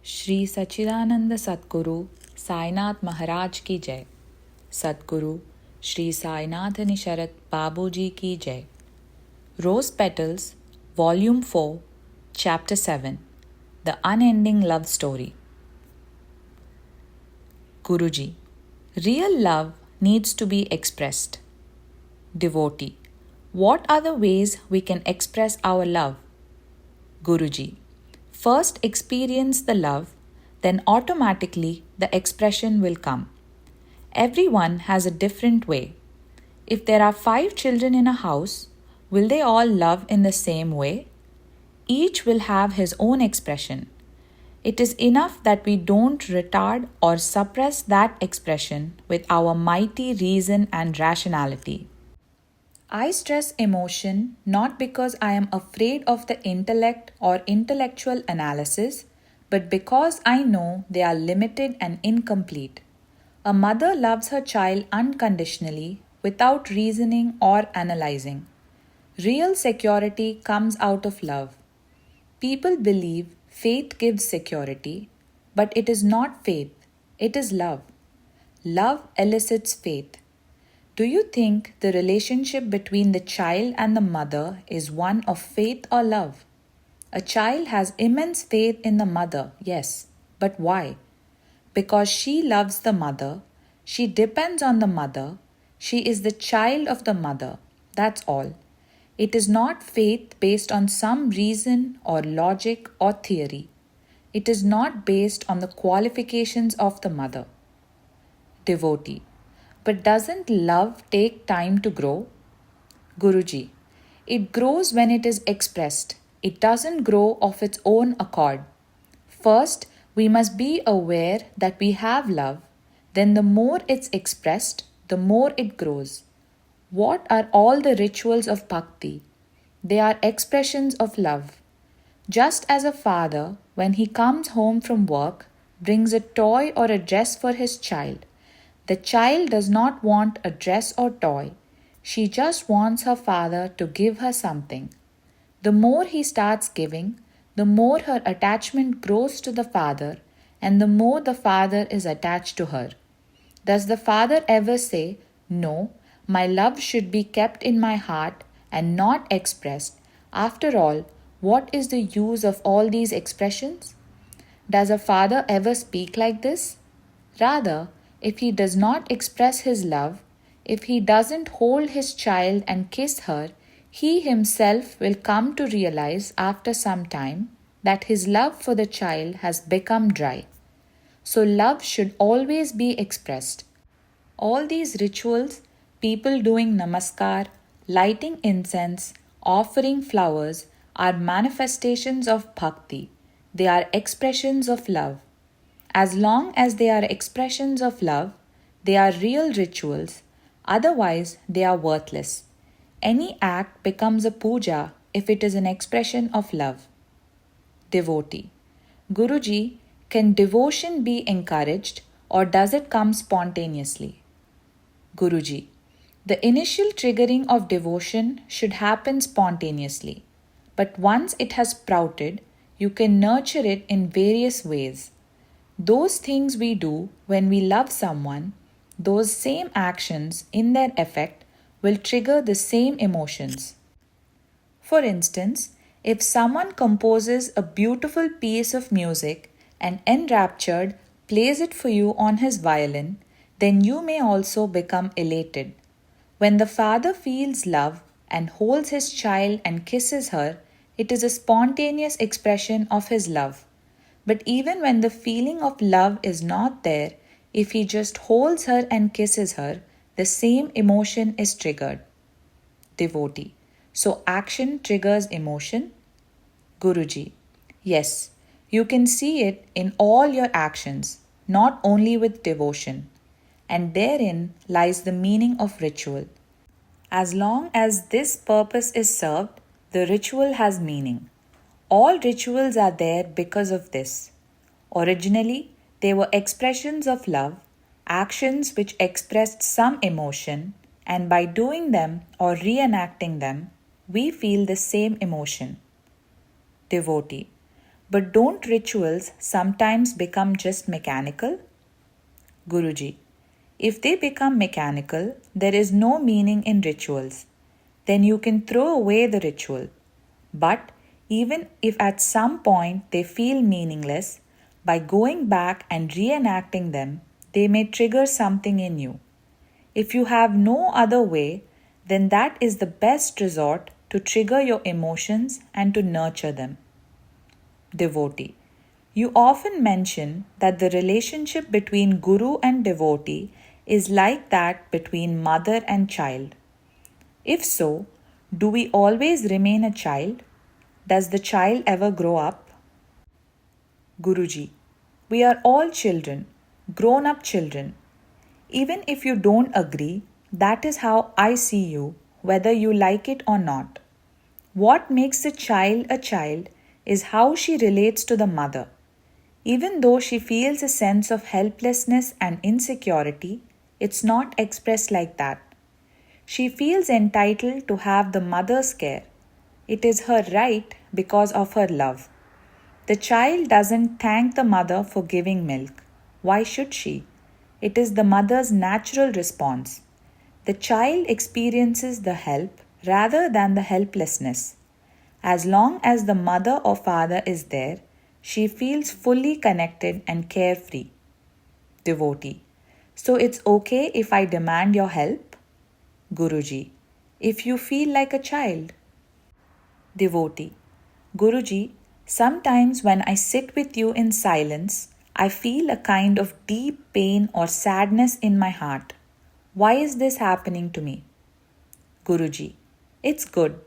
श्री सच्चिदानंद सद्गुरु साईनाथ महाराज की जय। सद्गुरु श्री साईनाथ निशरत बाबूजी की जय। RosePetals, Volume 4, Chapter 7, The Unending Love Story. Guruji, real love needs to be expressed. Devotee, what are the ways we can express our love? Guruji, first experience the love, then automatically the expression will come. Everyone has a different way. If there are 5 children in a house, will they all love in the same way? Each will have his own expression. It is enough that we don't retard or suppress that expression with our mighty reason and rationality. I stress emotion not because I am afraid of the intellect or intellectual analysis, but because I know they are limited and incomplete. A mother loves her child unconditionally without reasoning or analyzing. Real security comes out of love. People believe faith gives security, but it is not faith, it is love. Love elicits faith. Do you think the relationship between the child and the mother is one of faith or love? A child has immense faith in the mother, yes, but why? Because she loves the mother, she depends on the mother, she is the child of the mother, that's all. It is not faith based on some reason or logic or theory. It is not based on the qualifications of the mother. Devotee, but doesn't love take time to grow? Guruji, it grows when it is expressed. It doesn't grow of its own accord. First, we must be aware that we have love. Then the more it's expressed, the more it grows. What are all the rituals of bhakti? They are expressions of love. Just as a father, when he comes home from work, brings a toy or a dress for his child, the child does not want a dress or toy. She just wants her father to give her something. The more he starts giving, the more her attachment grows to the father, and the more the father is attached to her. Does the father ever say, "No, my love should be kept in my heart and not expressed"? After all, what is the use of all these expressions? Does a father ever speak like this? Rather, if he does not express his love, if he doesn't hold his child and kiss her, he himself will come to realize after some time that his love for the child has become dry. So love should always be expressed. All these rituals, people doing namaskar, lighting incense, offering flowers, are manifestations of bhakti. They are expressions of love. As long as they are expressions of love, they are real rituals. Otherwise, they are worthless. Any act becomes a puja if it is an expression of love. Devotee, Guruji, can devotion be encouraged or does it come spontaneously? Guruji, the initial triggering of devotion should happen spontaneously. But once it has sprouted, you can nurture it in various ways. Those things we do when we love someone, those same actions in their effect will trigger the same emotions. For instance, if someone composes a beautiful piece of music and enraptured plays it for you on his violin, then you may also become elated. When the father feels love and holds his child and kisses her, it is a spontaneous expression of his love. But even when the feeling of love is not there, if he just holds her and kisses her, the same emotion is triggered. Devotee, so action triggers emotion? Guruji, yes, you can see it in all your actions, not only with devotion. And therein lies the meaning of ritual. As long as this purpose is served, the ritual has meaning. All rituals are there because of this. Originally, they were expressions of love, actions which expressed some emotion, and by doing them or reenacting them, we feel the same emotion. Devotee, But don't rituals sometimes become just mechanical? Guruji, if they become mechanical, there is no meaning in rituals. Then you can throw away the ritual. But even if at some point they feel meaningless, by going back and reenacting them, they may trigger something in you. If you have no other way, then that is the best resort to trigger your emotions and to nurture them. Devotee. You often mention that the relationship between guru and devotee is like that between mother and child. If so, do we always remain a child? Does the child ever grow up? Guruji, we are all children, grown up children. Even if you don't agree, that is how I see you, whether you like it or not. What makes a child is how she relates to the mother. Even though she feels a sense of helplessness and insecurity, it's not expressed like that. She feels entitled to have the mother's care. It is her right because of her love. The child doesn't thank the mother for giving milk. Why should she? It is the mother's natural response. The child experiences the help rather than the helplessness. As long as the mother or father is there, she feels fully connected and carefree. Devotee. So it's okay if I demand your help? Guruji. If you feel like a child. Devotee. Guruji, sometimes when I sit with you in silence, I feel a kind of deep pain or sadness in my heart. Why is this happening to me? Guruji. It's good.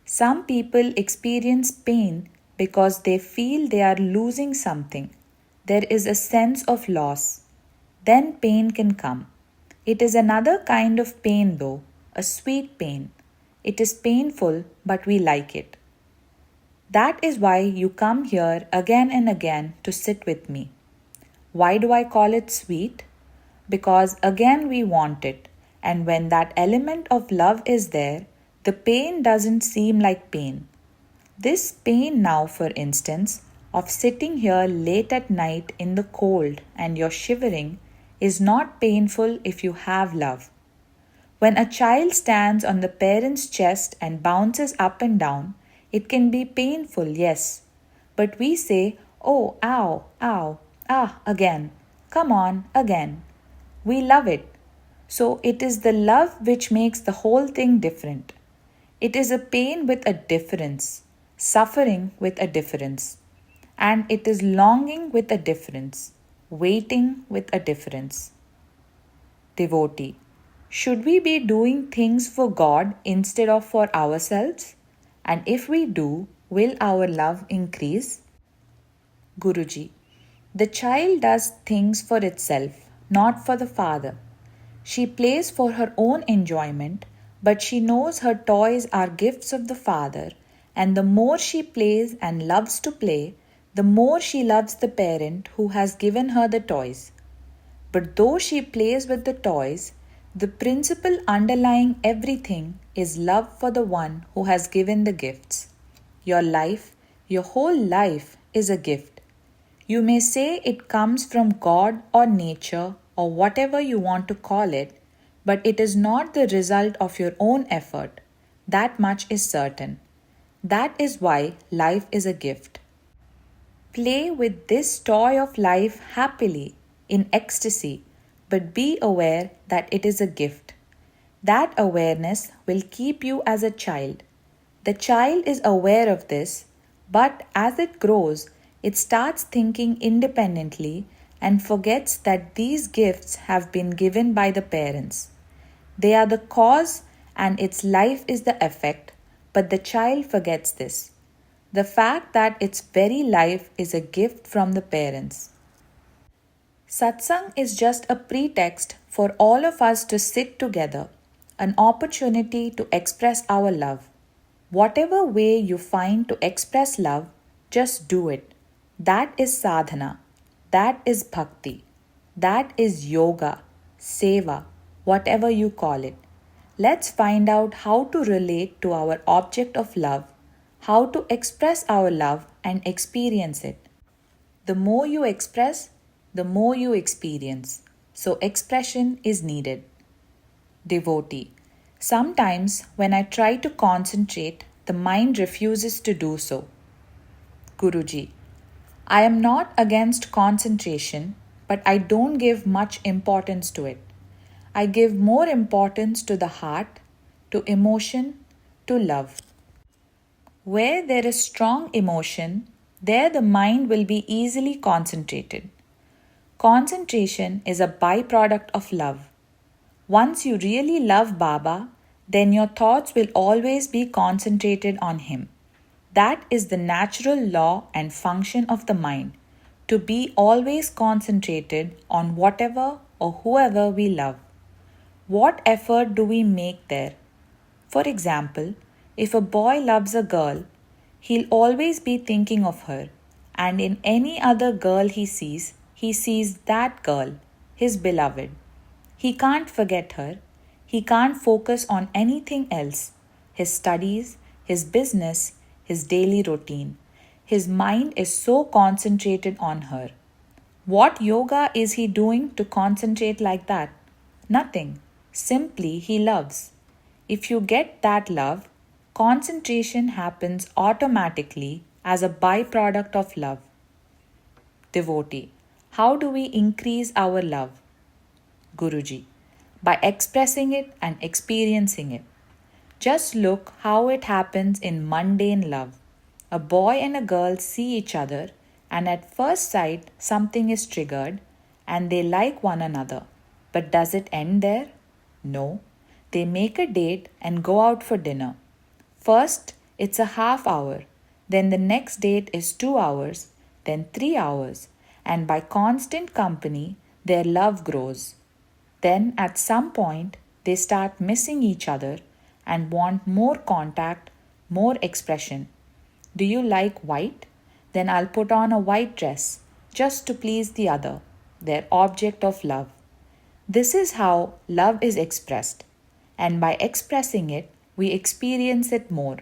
Some people experience pain because they feel they are losing something. There is a sense of loss. Then pain can come. It is another kind of pain though, a sweet pain. It is painful, but we like it. That is why you come here again and again to sit with me. Why do I call it sweet? Because again we want it, and when that element of love is there, the pain doesn't seem like pain. This pain now, for instance, of sitting here late at night in the cold and you're shivering, is not painful if you have love. When a child stands on the parent's chest and bounces up and down, it can be painful, yes. But we say, oh, ow, ow, again, come on, again. We love it. So it is the love which makes the whole thing different. It is a pain with a difference, suffering with a difference, and it is longing with a difference, waiting with a difference. Devotee. Should we be doing things for God instead of for ourselves? And if we do, will our love increase? Guruji. The child does things for itself, not for the father. She plays for her own enjoyment, but she knows her toys are gifts of the father, and the more she plays and loves to play, the more she loves the parent who has given her the toys. But though she plays with the toys, the principle underlying everything is love for the one who has given the gifts. Your life, your whole life, is a gift. You may say it comes from God or nature or whatever you want to call it, but it is not the result of your own effort. That much is certain. That is why life is a gift. Play with this toy of life happily, in ecstasy, but be aware that it is a gift. That awareness will keep you as a child. The child is aware of this, but as it grows, it starts thinking independently and forgets that these gifts have been given by the parents. They are the cause and its life is the effect, but the child forgets this. The fact that its very life is a gift from the parents. Satsang is just a pretext for all of us to sit together, an opportunity to express our love. Whatever way you find to express love, just do it. That is sadhana. That is bhakti. That is yoga, seva, whatever you call it. Let's find out how to relate to our object of love, how to express our love and experience it. The more you express, the more you experience. So, expression is needed. Devotee. Sometimes, when I try to concentrate, the mind refuses to do so. Guruji. I am not against concentration, but I don't give much importance to it. I give more importance to the heart, to emotion, to love. Where there is strong emotion, there the mind will be easily concentrated. Concentration is a byproduct of love. Once you really love Baba, then your thoughts will always be concentrated on Him. That is the natural law and function of the mind, to be always concentrated on whatever or whoever we love. What effort do we make there? For example, if a boy loves a girl, he'll always be thinking of her, and in any other girl he sees that girl, his beloved. He can't forget her. He can't focus on anything else. His studies, his business, his daily routine. His mind is so concentrated on her. What yoga is he doing to concentrate like that? Nothing. Simply he loves. If you get that love, concentration happens automatically as a byproduct of love. Devotee. How do we increase our love? Guruji. By expressing it and experiencing it. Just look how it happens in mundane love. A boy and a girl see each other, and at first sight, something is triggered, and they like one another. But does it end there? No. They make a date and go out for dinner. First, it's a half hour. Then the next date is 2 hours. Then 3 hours. And by constant company, their love grows. Then at some point, they start missing each other and want more contact, more expression. Do you like white? Then I'll put on a white dress just to please the other, their object of love. This is how love is expressed, and by expressing it, we experience it more.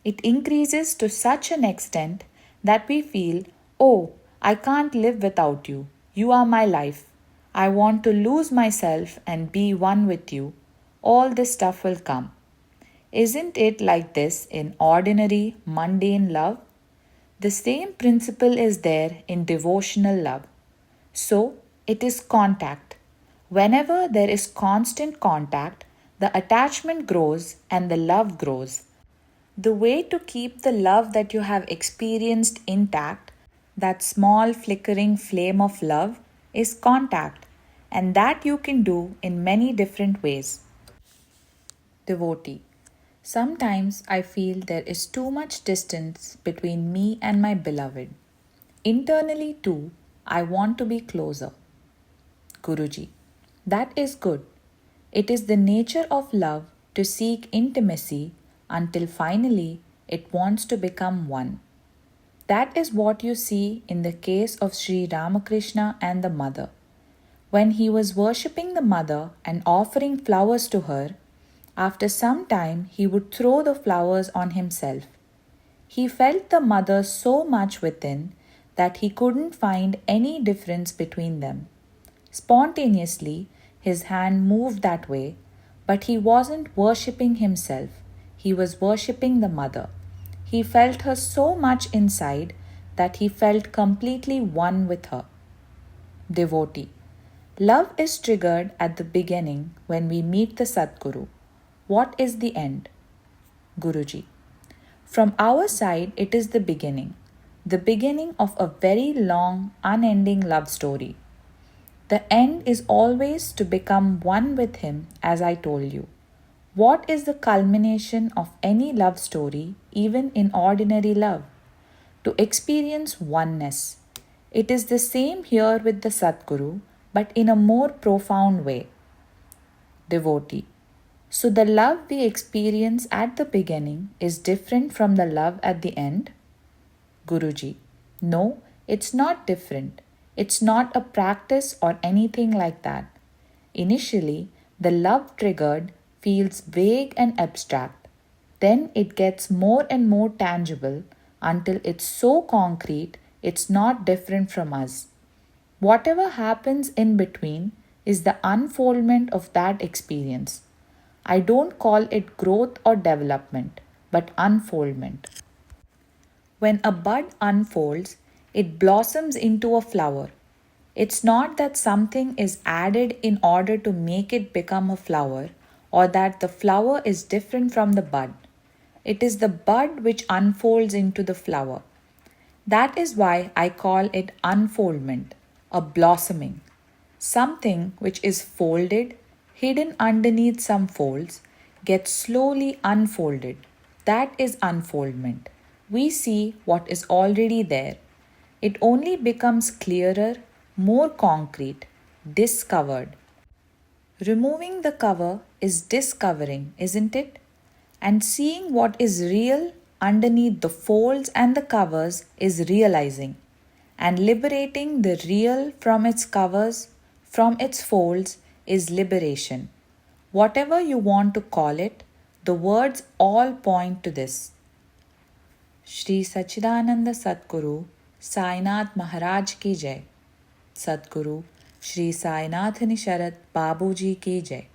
It increases to such an extent that we feel, oh, I can't live without you. You are my life. I want to lose myself and be one with you. All this stuff will come. Isn't it like this in ordinary, mundane love? The same principle is there in devotional love. So, it is contact. Whenever there is constant contact, the attachment grows and the love grows. The way to keep the love that you have experienced intact, that small flickering flame of love, is contact, and that you can do in many different ways. Devotee. Sometimes I feel there is too much distance between me and my beloved. Internally, too, I want to be closer. Guruji. That is good. It is the nature of love to seek intimacy until finally it wants to become one. That is what you see in the case of Sri Ramakrishna and the mother. When he was worshipping the mother and offering flowers to her, after some time he would throw the flowers on himself. He felt the mother so much within that he couldn't find any difference between them. Spontaneously, his hand moved that way, but he wasn't worshipping himself. He was worshipping the mother. He felt her so much inside that he felt completely one with her. Devotee. Love is triggered at the beginning when we meet the Sadguru. What is the end? Guruji. From our side, it is the beginning of a very long, unending love story. The end is always to become one with Him, as I told you. What is the culmination of any love story, even in ordinary love? To experience oneness. It is the same here with the Sadguru, but in a more profound way. Devotee. So the love we experience at the beginning is different from the love at the end? Guruji. No, it's not different. It's not a practice or anything like that. Initially, the love triggered feels vague and abstract. Then it gets more and more tangible until it's so concrete it's not different from us. Whatever happens in between is the unfoldment of that experience. I don't call it growth or development, but unfoldment. When a bud unfolds, it blossoms into a flower. It's not that something is added in order to make it become a flower, or that the flower is different from the bud. It is the bud which unfolds into the flower. That is why I call it unfoldment, a blossoming. Something which is folded, hidden underneath some folds, gets slowly unfolded. That is unfoldment. We see what is already there. It only becomes clearer, more concrete, discovered. Removing the cover is discovering, isn't it? And seeing what is real underneath the folds and the covers is realizing. And liberating the real from its covers, from its folds, is liberation. Whatever you want to call it, the words all point to this. Shri Sachidananda Sadguru Sainath Maharaj ki jai. Sadguru Shri Sainathani Sharat Babuji ki jai.